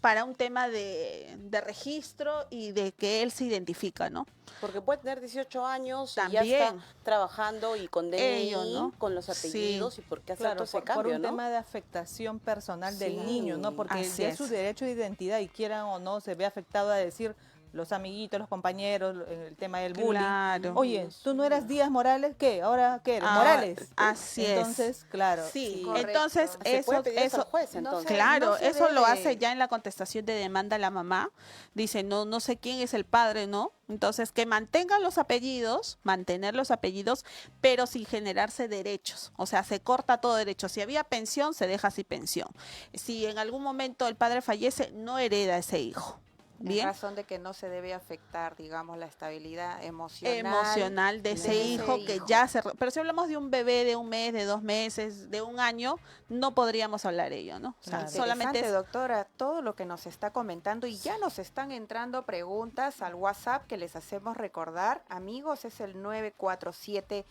para un tema de registro y de que él se identifica, ¿no? Porque puede tener 18 años también, y ya está trabajando y con DNI, ¿no?, con los apellidos, sí. ¿Y por qué hacer todo ese por cambio, un tema de afectación personal del niño, ¿no? Porque ya es su derecho de identidad y quieran o no se ve afectado a decir los amiguitos, los compañeros, el tema del bullying. Claro. Oye, ¿tú no eras Díaz Morales? ¿Qué? ¿Ahora qué eres? ¿Morales? Así entonces, claro. Sí, correcto. Entonces, eso juez, entonces. Claro, no se eso lo debe. hace ya en la contestación de demanda la mamá. Dice, no sé quién es el padre, ¿no? Entonces, que mantengan los apellidos, mantener los apellidos, pero sin generarse derechos. O sea, se corta todo derecho. Si había pensión, se deja sin pensión. Si en algún momento el padre fallece, no hereda a ese hijo. En razón de que no se debe afectar, digamos, la estabilidad emocional de ese hijo que ya se... Pero si hablamos de un bebé de 1 mes, de 2 meses, de 1 año, no podríamos hablar de ello, ¿no? O sea, solamente es... doctora, todo lo que nos está comentando, y ya nos están entrando preguntas al WhatsApp que les hacemos recordar. Amigos, es el 947-246-545,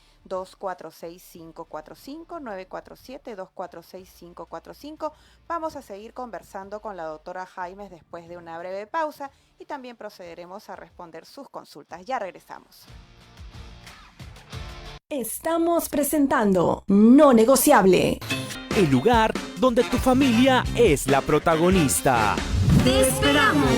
947-246-545. Vamos a seguir conversando con la doctora Jaimes después de una breve pausa y también procederemos a responder sus consultas. Ya regresamos. Estamos presentando No Negociable. El lugar donde tu familia es la protagonista. ¡Te esperamos!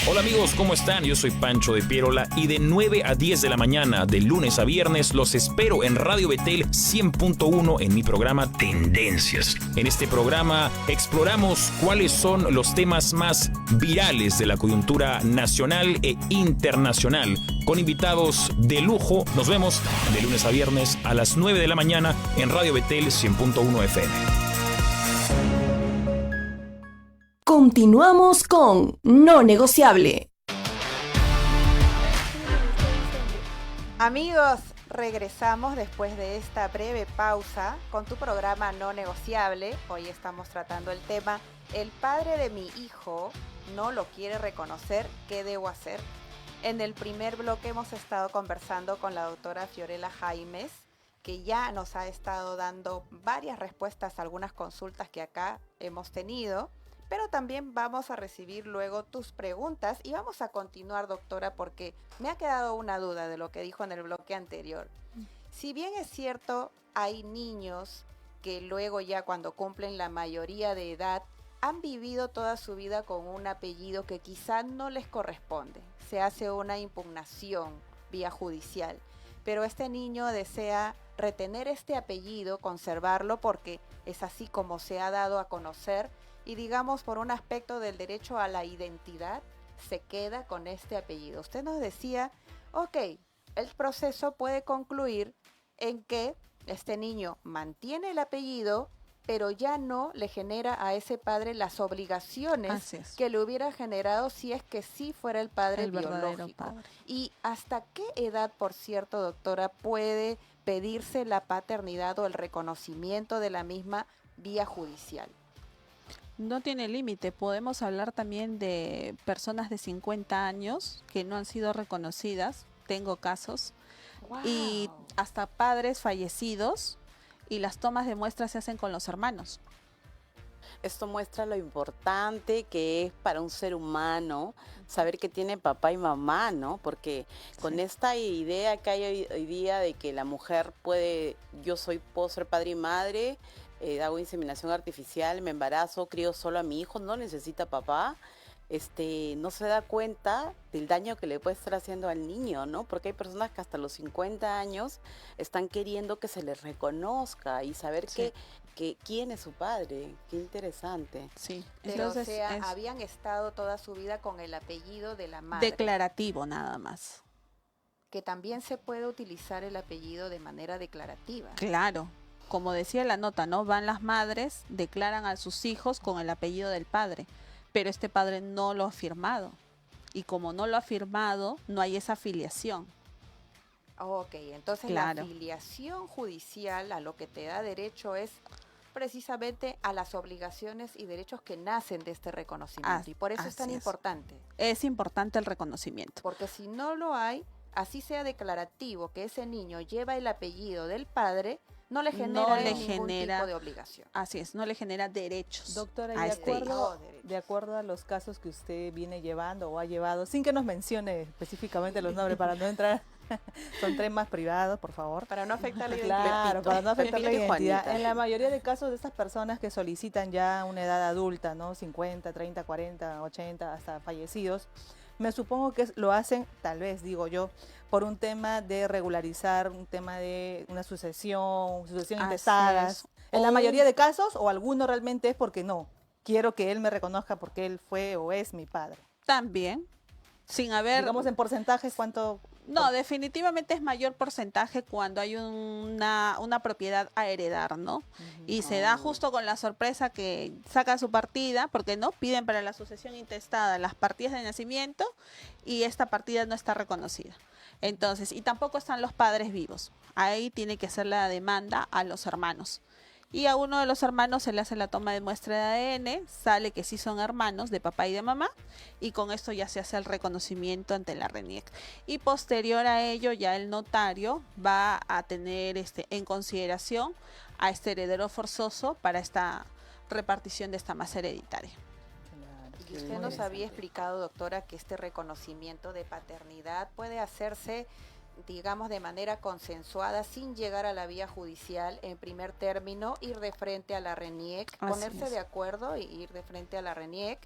Hola amigos, ¿cómo están? Yo soy Pancho de Pierola y de 9 a 10 de la mañana, de lunes a viernes, los espero en Radio Betel 100.1 en mi programa Tendencias. En este programa exploramos cuáles son los temas más virales de la coyuntura nacional e internacional, con invitados de lujo. Nos vemos de lunes a viernes a las 9 de la mañana en Radio Betel 100.1 FM. Continuamos con No Negociable. Amigos, regresamos después de esta breve pausa con tu programa No Negociable. Hoy estamos tratando el tema: el padre de mi hijo no lo quiere reconocer, ¿qué debo hacer? En el primer bloque hemos estado conversando con la doctora Fiorella Jaimes, que ya nos ha estado dando varias respuestas a algunas consultas que acá hemos tenido. pero también vamos a recibir luego tus preguntas y vamos a continuar, doctora, porque me ha quedado una duda de lo que dijo en el bloque anterior. Si bien es cierto, hay niños que luego ya cuando cumplen la mayoría de edad han vivido toda su vida con un apellido que quizá no les corresponde. Se hace una impugnación vía judicial, pero este niño desea retener este apellido, conservarlo, porque es así como se ha dado a conocer y, digamos, por un aspecto del derecho a la identidad, se queda con este apellido. Usted nos decía, ok, el proceso puede concluir en que este niño mantiene el apellido, pero ya no le genera a ese padre las obligaciones que le hubiera generado si es que sí fuera el padre biológico. ¿Y hasta qué edad, por cierto, doctora, puede pedirse la paternidad o el reconocimiento de la misma vía judicial? No tiene límite. Podemos hablar también de personas de 50 años que no han sido reconocidas. Tengo casos. Wow. Y hasta padres fallecidos, y las tomas de muestras se hacen con los hermanos. Esto muestra lo importante que es para un ser humano saber que tiene papá y mamá, ¿no? Porque con esta idea que hay hoy día de que la mujer puedo ser padre y madre, hago inseminación artificial, me embarazo, crío solo a mi hijo, no necesita papá, no se da cuenta del daño que le puede estar haciendo al niño, ¿no? Porque hay personas que hasta los 50 años están queriendo que se les reconozca y saber que quién es su padre. Qué interesante. Sí. Pero, entonces, habían estado toda su vida con el apellido de la madre. Declarativo nada más. Que también se puede utilizar el apellido de manera declarativa. Claro. Como decía la nota, ¿no? Van las madres, declaran a sus hijos con el apellido del padre, pero este padre no lo ha firmado. Y como no lo ha firmado, no hay esa filiación. Ok, entonces la filiación judicial a lo que te da derecho es precisamente a las obligaciones y derechos que nacen de este reconocimiento. Y por eso es tan importante. Es importante el reconocimiento. Porque si no lo hay, así sea declarativo que ese niño lleva el apellido del padre, no le genera ningún tipo de obligación. Así es, no le genera derechos. Doctora, de acuerdo a los casos que usted viene llevando o ha llevado, sin que nos mencione específicamente los nombres para no entrar, son temas privados, por favor. Para no afectar la identidad. Claro, para no afectar la identidad. En la mayoría de casos de estas personas que solicitan ya una edad adulta, ¿no? 50, 30, 40, 80, hasta fallecidos, me supongo que lo hacen, tal vez, digo yo, por un tema de regularizar, un tema de una sucesión intestadas. En la mayoría de casos, o alguno realmente es porque no, quiero que él me reconozca porque él fue o es mi padre. También, sin haber... Digamos en porcentajes, ¿cuánto...? No, definitivamente es mayor porcentaje cuando hay una propiedad a heredar, ¿no? Y se da justo con la sorpresa que saca su partida, porque no piden para la sucesión intestada las partidas de nacimiento y esta partida no está reconocida. Entonces, y tampoco están los padres vivos. Ahí tiene que hacer la demanda a los hermanos. Y a uno de los hermanos se le hace la toma de muestra de ADN, sale que sí son hermanos de papá y de mamá, y con esto ya se hace el reconocimiento ante la RENIEC. Y posterior a ello ya el notario va a tener en consideración a este heredero forzoso para esta repartición de esta masa hereditaria. Y usted nos había explicado, doctora, que este reconocimiento de paternidad puede hacerse, digamos, de manera consensuada, sin llegar a la vía judicial. En primer término, ir de frente a la RENIEC, ponerse de acuerdo y ir de frente a la RENIEC,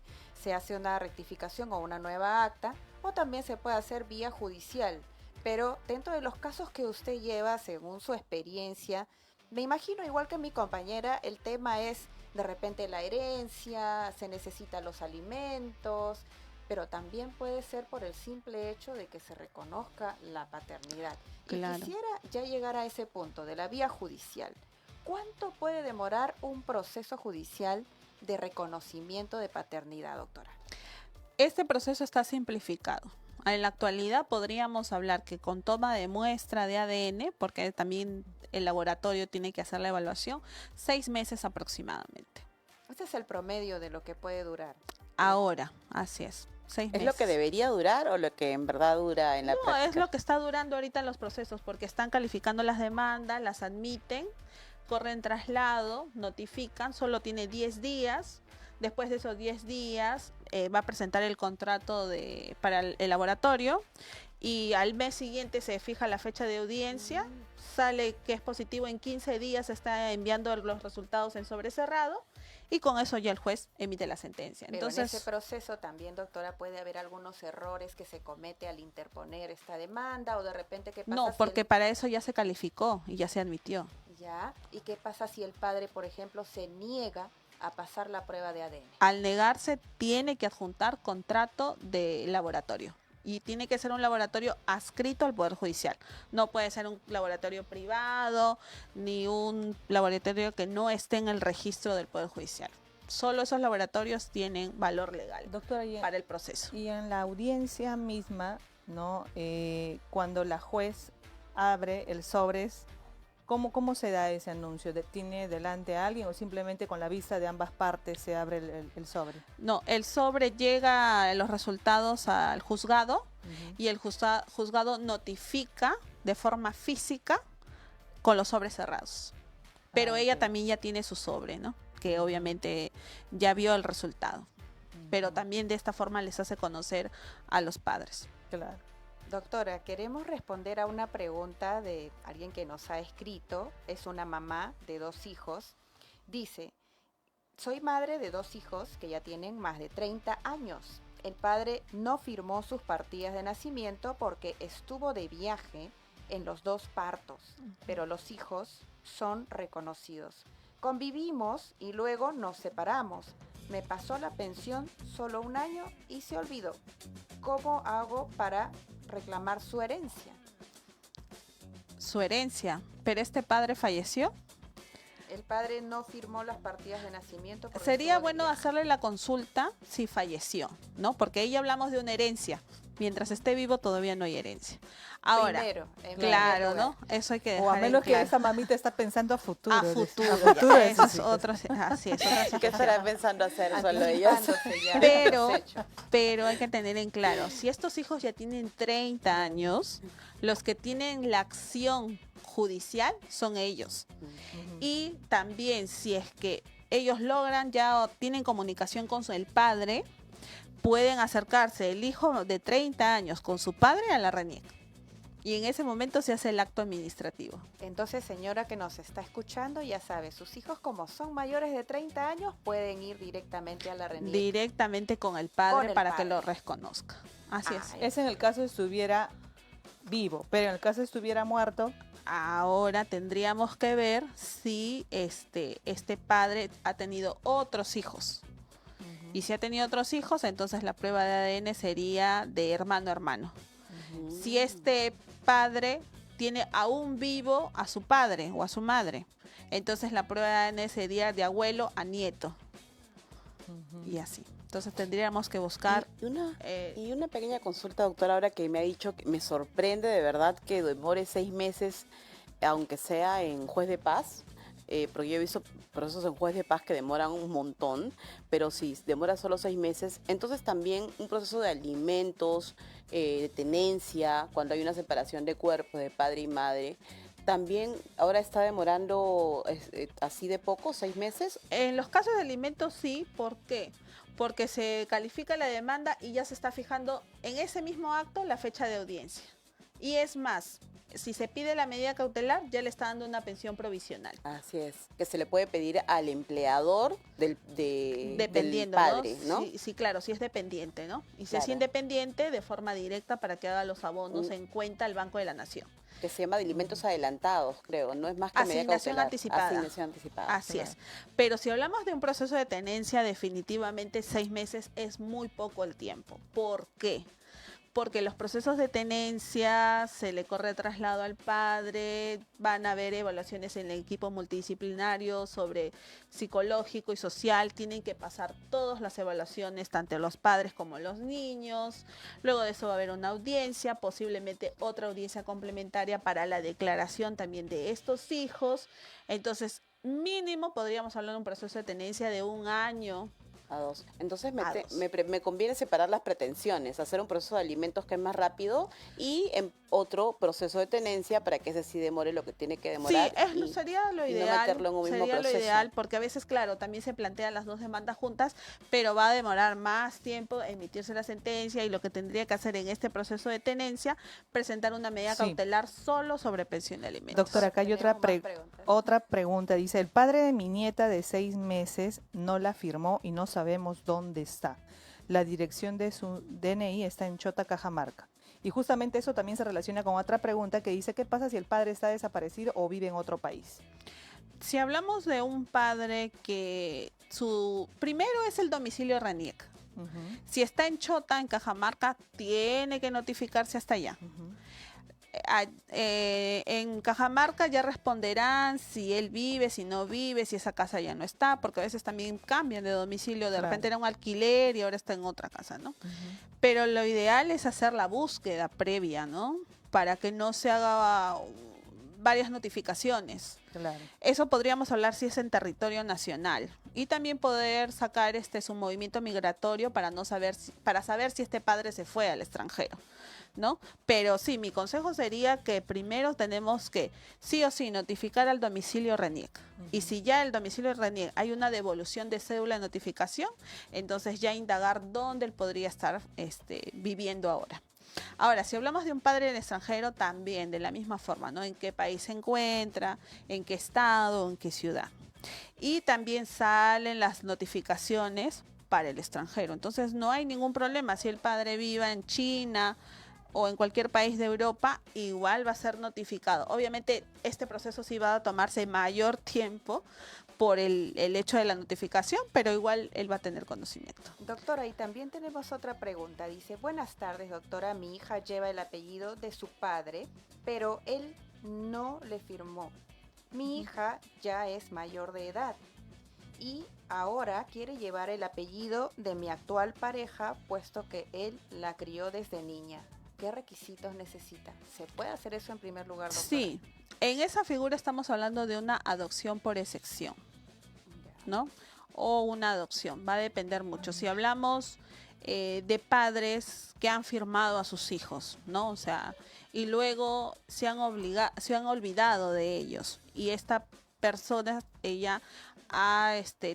se hace una rectificación o una nueva acta, o también se puede hacer vía judicial. Pero dentro de los casos que usted lleva, según su experiencia, me imagino, igual que mi compañera, el tema es de repente la herencia, se necesitan los alimentos, pero también puede ser por el simple hecho de que se reconozca la paternidad. Claro. Y quisiera ya llegar a ese punto de la vía judicial. ¿Cuánto puede demorar un proceso judicial de reconocimiento de paternidad, doctora? Este proceso está simplificado. En la actualidad podríamos hablar que con toma de muestra de ADN, porque también el laboratorio tiene que hacer la evaluación, 6 meses aproximadamente. Este es el promedio de lo que puede durar. Ahora, así es. 6 meses. ¿Es lo que debería durar o lo que en verdad dura en la práctica? No, es lo que está durando ahorita en los procesos, porque están calificando las demandas, las admiten, corren traslado, notifican, solo tiene 10 días Después de esos 10 días va a presentar el contrato para el laboratorio y al mes siguiente se fija la fecha de audiencia, sale que es positivo en 15 días, está enviando los resultados en sobre cerrado y con eso ya el juez emite la sentencia. Pero Entonces, en ese proceso también, doctora, puede haber algunos errores que se comete al interponer esta demanda o de repente qué pasa no, si porque para eso ya se calificó y ya se admitió. Ya, ¿y qué pasa si el padre, por ejemplo, se niega a pasar la prueba de ADN? Al negarse tiene que adjuntar contrato de laboratorio. Y tiene que ser un laboratorio adscrito al Poder Judicial. No puede ser un laboratorio privado ni un laboratorio que no esté en el registro del Poder Judicial. Solo esos laboratorios tienen valor legal, doctora, para el proceso. Y en la audiencia misma, ¿no? Cuando la juez abre el sobres, ¿cómo se da ese anuncio? ¿Tiene delante a alguien o simplemente con la vista de ambas partes se abre el sobre? No, el sobre llega los resultados al juzgado y el juzgado notifica de forma física con los sobres cerrados. Pero ella también ya tiene su sobre, ¿no? Que obviamente ya vio el resultado. Pero también de esta forma les hace conocer a los padres. Claro. Doctora, queremos responder a una pregunta de alguien que nos ha escrito. Es una mamá de 2 hijos. Dice, soy madre de 2 hijos que ya tienen más de 30 años. El padre no firmó sus partidas de nacimiento porque estuvo de viaje en los 2 partos, pero los hijos son reconocidos. Convivimos y luego nos separamos. Me pasó la pensión solo 1 año y se olvidó. ¿Cómo hago para reclamar su herencia? Su herencia, pero este padre falleció. El padre no firmó las partidas de nacimiento. Sería bueno hacerle la consulta si falleció, ¿no? Porque ahí hablamos de una herencia. Mientras esté vivo todavía no hay herencia. Ahora, primero, claro, ¿no? Eso hay que dejar o a menos que claro. esa mamita está pensando a futuro. A futuro. Eso es otro, así es. ¿Qué estará pensando hacer solo ellos? Pero hay que tener en claro, si estos hijos ya tienen 30 años, los que tienen la acción judicial son ellos. Y también si es que ellos logran, ya tienen comunicación con el padre, pueden acercarse el hijo de 30 años con su padre a la RENIEC. Y en ese momento se hace el acto administrativo. Entonces, señora que nos está escuchando, ya sabe, sus hijos como son mayores de 30 años pueden ir directamente a la RENIEC. Directamente con el padre para que lo reconozca. Así es. Es en el caso de estuviera vivo, pero en el caso de estuviera muerto. Ahora tendríamos que ver si este padre ha tenido otros hijos. Y si ha tenido otros hijos, entonces la prueba de ADN sería de hermano a hermano. Si este padre tiene aún vivo a su padre o a su madre, entonces la prueba de ADN sería de abuelo a nieto. Y así. Entonces tendríamos que buscar... Y una pequeña consulta, doctora, ahora que me ha dicho que me sorprende de verdad que demore 6 meses, aunque sea en juez de paz. Porque yo he visto procesos en juez de paz que demoran un montón, pero si demora solo 6 meses, entonces también un proceso de alimentos, de tenencia, cuando hay una separación de cuerpos de padre y madre, también ahora está demorando así de poco, 6 meses. En los casos de alimentos sí, ¿por qué? Porque se califica la demanda y ya se está fijando en ese mismo acto la fecha de audiencia. Y es más, si se pide la medida cautelar, ya le está dando una pensión provisional. Así es, que se le puede pedir al empleador del padre, ¿no? Sí, claro, si es dependiente, ¿no? Y si Claro. es independiente, de forma directa para que haga los abonos en cuenta al Banco de la Nación. Que se llama de alimentos adelantados, creo, no es más que medida Asignación cautelar. anticipada. Asignación anticipada. Así es. Pero si hablamos de un proceso de tenencia, definitivamente 6 meses es muy poco el tiempo. ¿Por qué? Porque los procesos de tenencia se le corre traslado al padre, van a haber evaluaciones en el equipo multidisciplinario sobre psicológico y social, tienen que pasar todas las evaluaciones, tanto los padres como los niños. Luego de eso va a haber una audiencia, posiblemente otra audiencia complementaria para la declaración también de estos hijos. Entonces, mínimo podríamos hablar de un proceso de tenencia de 1 año A 2. Entonces me conviene separar las pretensiones, hacer un proceso de alimentos que es más rápido y otro proceso de tenencia para que ese sí demore lo que tiene que demorar. Sí, sería lo ideal. Y no meterlo en un mismo proceso. Lo ideal, porque a veces, claro, también se plantean las dos demandas juntas, pero va a demorar más tiempo emitirse la sentencia y lo que tendría que hacer en este proceso de tenencia, presentar una medida cautelar solo sobre pensión de alimentos. Doctora, acá hay otra pregunta. Dice, el padre de mi nieta de 6 meses no la firmó y no sabemos dónde está. La dirección de su DNI está en Chota, Cajamarca. Y justamente eso también se relaciona con otra pregunta que dice, ¿qué pasa si el padre está desaparecido o vive en otro país? Si hablamos de un padre que primero es el domicilio RENIEC. Si está en Chota, en Cajamarca, tiene que notificarse hasta allá. En Cajamarca ya responderán si él vive, si no vive, si esa casa ya no está, porque a veces también cambian de domicilio, de repente era un alquiler y ahora está en otra casa, ¿no? Pero lo ideal es hacer la búsqueda previa, ¿no? Para que no se haga varias notificaciones. Claro. Eso podríamos hablar si es en territorio nacional y también poder sacar su movimiento migratorio para saber si este padre se fue al extranjero, ¿no? Pero sí, mi consejo sería que primero tenemos que sí o sí notificar al domicilio RENIEC. Y si ya el domicilio RENIEC hay una devolución de cédula de notificación, entonces ya indagar dónde él podría estar viviendo ahora. Ahora, si hablamos de un padre en el extranjero, también de la misma forma, ¿no? En qué país se encuentra, en qué estado, en qué ciudad. Y también salen las notificaciones para el extranjero. Entonces, no hay ningún problema. Si el padre viva en China o en cualquier país de Europa, igual va a ser notificado. Obviamente, este proceso sí va a tomarse mayor tiempo por el hecho de la notificación, pero igual él va a tener conocimiento. Doctora, y también tenemos otra pregunta. Dice, buenas tardes, doctora. Mi hija lleva el apellido de su padre, pero él no le firmó. Mi hija ya es mayor de edad y ahora quiere llevar el apellido de mi actual pareja, puesto que él la crió desde niña. ¿Qué requisitos necesita? ¿Se puede hacer eso en primer lugar, doctora? Sí, en esa figura estamos hablando de una adopción por excepción, ¿no? O una adopción, va a depender mucho. Si hablamos de padres que han firmado a sus hijos, ¿no? O sea, y luego se han olvidado de ellos y esta persona, ella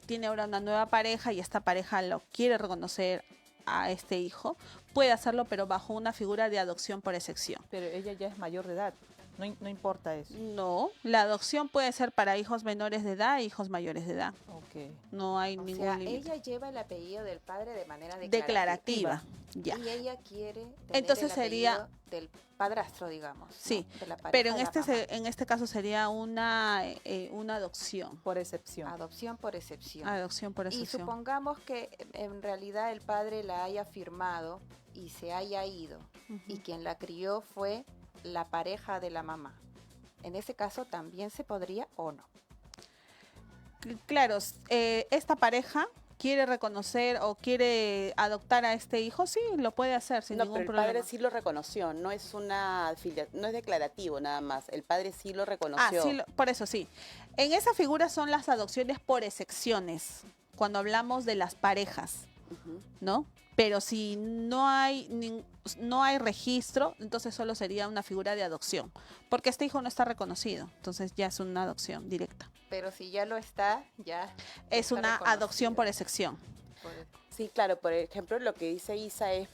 tiene ahora una nueva pareja y esta pareja lo quiere reconocer a este hijo, puede hacerlo, pero bajo una figura de adopción por excepción. Pero ella ya es mayor de edad. No importa eso. No, la adopción puede ser para hijos menores de edad e hijos mayores de edad. Okay. No hay ningún límite. Ella lleva el apellido del padre de manera declarativa. Ya. Y ella quiere tener entonces el sería del padrastro, digamos. Sí, ¿no? De la pero en este caso sería una adopción. Por excepción. Adopción por excepción. Adopción por excepción. Y supongamos que en realidad el padre la haya firmado y se haya ido y quien la crió fue la pareja de la mamá. En ese caso también se podría o no. Claro, esta pareja quiere reconocer o quiere adoptar a este hijo, sí, lo puede hacer sin ningún pero problema. El padre sí lo reconoció, no es no es declarativo nada más, el padre sí lo reconoció. Sí, por eso sí. En esa figura son las adopciones por excepciones, cuando hablamos de las parejas, ¿no? Pero si no hay registro, entonces solo sería una figura de adopción, porque este hijo no está reconocido, entonces ya es una adopción directa. Pero si ya lo está, ya es una adopción por excepción. Sí, claro, por ejemplo, lo que dice Isa es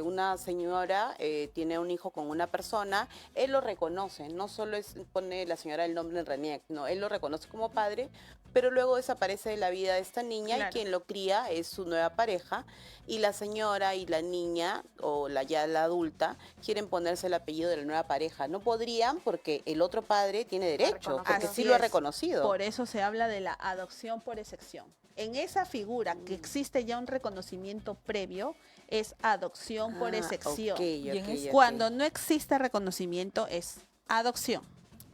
una señora tiene un hijo con una persona, él lo reconoce, no solo pone la señora el nombre en RENIEC, no, él lo reconoce como padre, pero luego desaparece de la vida de esta niña y quien lo cría es su nueva pareja y la señora y la niña o ya la adulta quieren ponerse el apellido de la nueva pareja. No podrían porque el otro padre tiene derecho, porque sí lo ha reconocido. Por eso se habla de la adopción por excepción. En esa figura que existe ya un reconocimiento previo es adopción por excepción. Cuando no existe reconocimiento es adopción.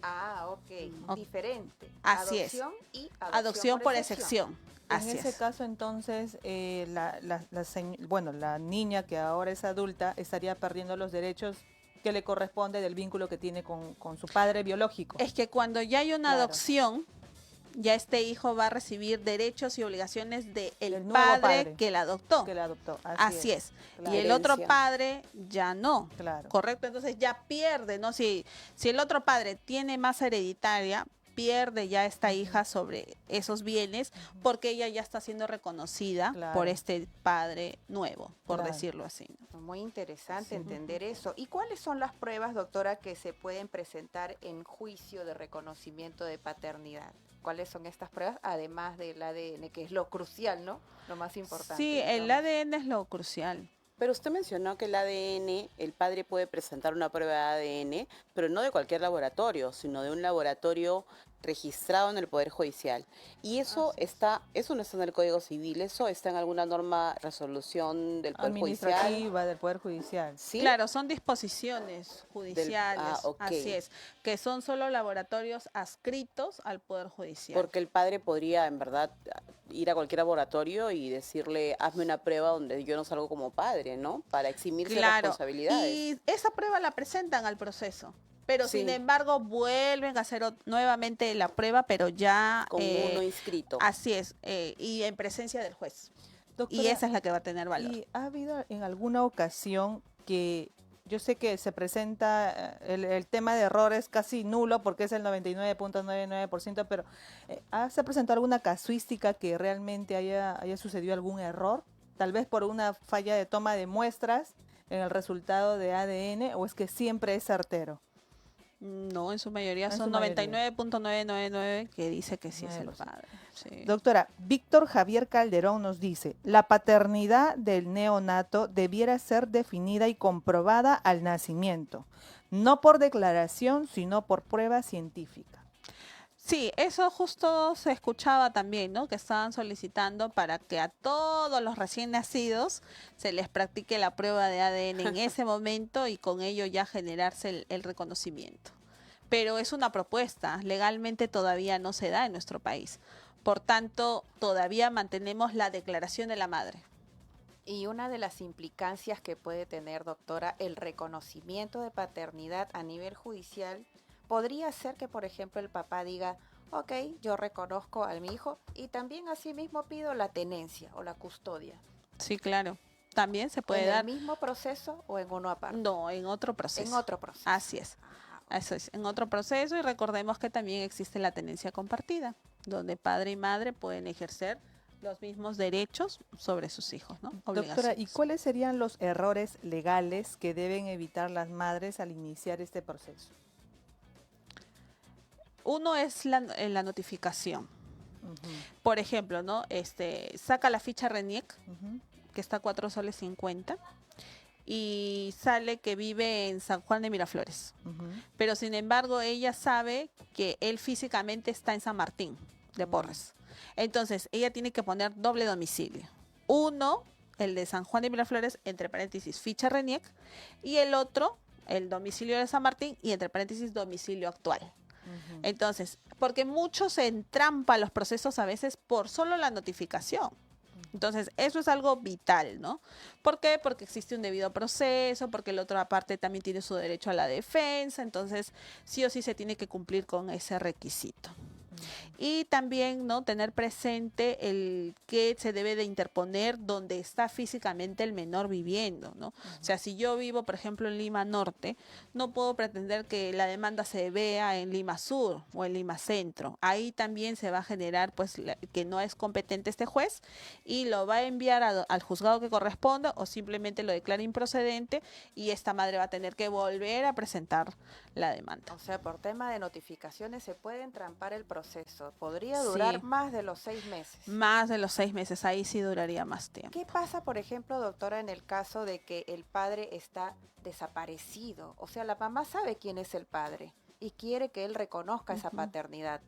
Ah, ok. Diferente. Así adopción es. Y adopción por excepción. En ese caso, entonces, la niña que ahora es adulta estaría perdiendo los derechos que le corresponde del vínculo que tiene con su padre biológico. Es que cuando ya hay una adopción, ya este hijo va a recibir derechos y obligaciones del nuevo padre que la adoptó. Que la adoptó. Así es. Claro. Y el otro Herencia. padre ya no. Claro. Correcto. Entonces ya pierde, ¿no? Si el otro padre tiene masa hereditaria, pierde ya esta hija sobre esos bienes porque ella ya está siendo reconocida por este padre nuevo, por Claro. decirlo así, ¿no? Muy interesante entender eso. ¿Y cuáles son las pruebas, doctora, que se pueden presentar en juicio de reconocimiento de paternidad? ¿Cuáles son estas pruebas? Además del ADN, que es lo crucial, ¿no? Lo más importante. Sí, el ADN es lo crucial. Pero usted mencionó que el ADN, el padre puede presentar una prueba de ADN, pero no de cualquier laboratorio, sino de un laboratorio registrado en el Poder Judicial. Y eso eso no está en el Código Civil, eso está en alguna norma, resolución del Poder Judicial. Administrativa del Poder Judicial. ¿Sí? Claro, son disposiciones judiciales, ok. así es, que son solo laboratorios adscritos al Poder Judicial. Porque el padre podría, en verdad, ir a cualquier laboratorio y decirle, hazme una prueba donde yo no salgo como padre, ¿no? Para eximirse de responsabilidades. Y esa prueba la presentan al proceso. Pero Sí. sin embargo vuelven a hacer nuevamente la prueba, pero ya Con uno inscrito. Así es, y en presencia del juez. Doctora, y esa es la que va a tener valor. ¿Y ha habido en alguna ocasión que yo sé que se presenta el tema de errores casi nulo porque es el 99.99%, pero ¿se ha presentado alguna casuística que realmente haya sucedido algún error? Tal vez por una falla de toma de muestras en el resultado de ADN, o es que siempre es certero. No, en su mayoría En son su mayoría. 99.999 que dice que sí es el padre. Sí. Doctora, Víctor Javier Calderón nos dice, la paternidad del neonato debiera ser definida y comprobada al nacimiento, no por declaración, sino por prueba científica. Sí, eso justo se escuchaba también, ¿no? Que estaban solicitando para que a todos los recién nacidos se les practique la prueba de ADN en ese momento y con ello ya generarse el reconocimiento. Pero es una propuesta, legalmente todavía no se da en nuestro país. Por tanto, todavía mantenemos la declaración de la madre. Y una de las implicancias que puede tener, doctora, el reconocimiento de paternidad a nivel judicial podría ser que, por ejemplo, el papá diga, ok, yo reconozco a mi hijo y también asimismo pido la tenencia o la custodia. Sí, claro. También se puede ¿En dar. el mismo proceso o en uno aparte? No, en otro proceso. En otro proceso. Así es. Eso es, en otro proceso, y recordemos que también existe la tenencia compartida, donde padre y madre pueden ejercer los mismos derechos sobre sus hijos, ¿no? Doctora, ¿y cuáles serían los errores legales que deben evitar las madres al iniciar este proceso? Uno es la notificación. Por ejemplo, ¿no? Saca la ficha RENIEC, que está a 4,50 soles, y sale que vive en San Juan de Miraflores. Pero sin embargo, ella sabe que él físicamente está en San Martín de Porres. Entonces, ella tiene que poner doble domicilio. Uno, el de San Juan de Miraflores, entre paréntesis, ficha RENIEC, y el otro, el domicilio de San Martín, y entre paréntesis, domicilio actual. Entonces, porque muchos se entrampan los procesos a veces por solo la notificación. Entonces, eso es algo vital, ¿no? ¿Por qué? Porque existe un debido proceso, porque la otra parte también tiene su derecho a la defensa, entonces sí o sí se tiene que cumplir con ese requisito. Y también, ¿no?, tener presente el que se debe de interponer donde está físicamente el menor viviendo, ¿no? O sea, si yo vivo, por ejemplo, en Lima Norte, no puedo pretender que la demanda se vea en Lima Sur o en Lima Centro. Ahí también se va a generar, pues, que no es competente este juez y lo va a enviar al juzgado que corresponda o simplemente lo declara improcedente y esta madre va a tener que volver a presentar la demanda. O sea, por tema de notificaciones se puede entrampar el proceso. Podría durar más de los 6 meses. Más de los 6 meses, ahí sí duraría más tiempo. ¿Qué pasa, por ejemplo, doctora, en el caso de que el padre está desaparecido? O sea, la mamá sabe quién es el padre y quiere que él reconozca esa paternidad,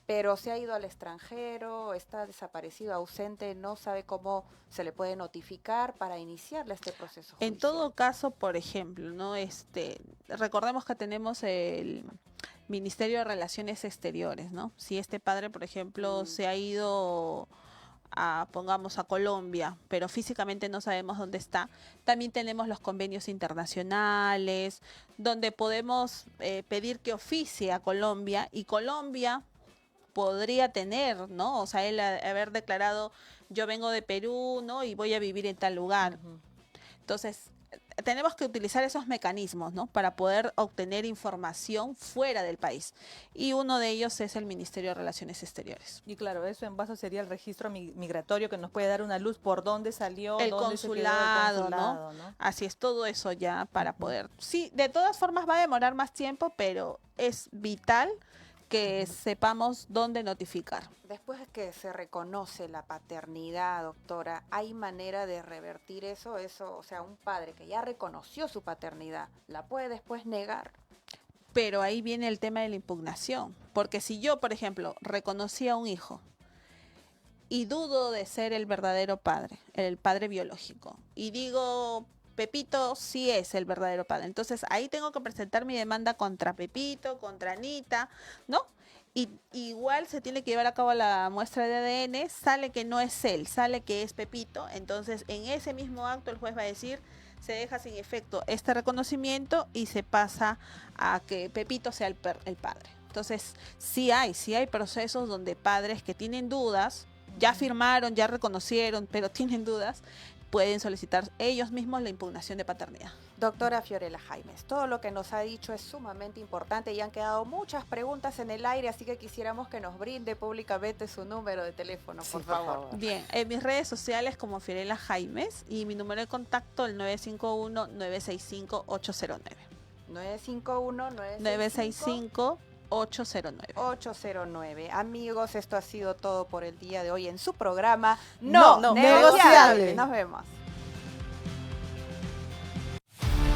pero se ha ido al extranjero, está desaparecido, ausente, no sabe cómo se le puede notificar para iniciarle este proceso judicial. En todo caso, por ejemplo, ¿no? Recordemos que tenemos el Ministerio de Relaciones Exteriores, ¿no? Si este padre, por ejemplo, se ha ido pongamos a Colombia, pero físicamente no sabemos dónde está, también tenemos los convenios internacionales, donde podemos pedir que oficie a Colombia, y Colombia podría tener, ¿no? O sea, él haber declarado, yo vengo de Perú, ¿no? Y voy a vivir en tal lugar. Entonces, tenemos que utilizar esos mecanismos, ¿no? Para poder obtener información fuera del país. Y uno de ellos es el Ministerio de Relaciones Exteriores. Y claro, eso en base sería el registro migratorio que nos puede dar una luz por dónde salió, el dónde consulado, se quedó el consulado, ¿no? Así es, todo eso ya para poder. Sí, de todas formas va a demorar más tiempo, pero es vital que sepamos dónde notificar. Después de que se reconoce la paternidad, doctora, ¿hay manera de revertir eso? O sea, un padre que ya reconoció su paternidad, ¿la puede después negar? Pero ahí viene el tema de la impugnación. Porque si yo, por ejemplo, reconocí a un hijo y dudo de ser el verdadero padre, el padre biológico, y digo, Pepito sí es el verdadero padre, entonces ahí tengo que presentar mi demanda contra Pepito, contra Anita, ¿no? Y igual se tiene que llevar a cabo la muestra de ADN, sale que no es él, sale que es Pepito, entonces en ese mismo acto el juez va a decir, se deja sin efecto este reconocimiento y se pasa a que Pepito sea el padre. Entonces sí hay procesos donde padres que tienen dudas, ya firmaron, ya reconocieron, pero tienen dudas, pueden solicitar ellos mismos la impugnación de paternidad. Doctora Fiorella Jaimes, todo lo que nos ha dicho es sumamente importante y han quedado muchas preguntas en el aire, así que quisiéramos que nos brinde públicamente su número de teléfono, por favor. Bien, en mis redes sociales como Fiorella Jaimes y mi número de contacto el 951-965-809. 965-965-809. 809. Amigos, esto ha sido todo por el día de hoy en su programa No Negociable. Nos vemos.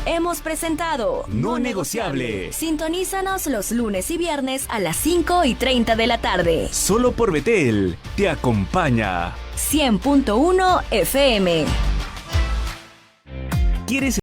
Hemos presentado No Negociable. Sintonízanos los lunes y viernes a las 5:30 de la tarde. Solo por Betel te acompaña 100.1 FM. ¿Quieres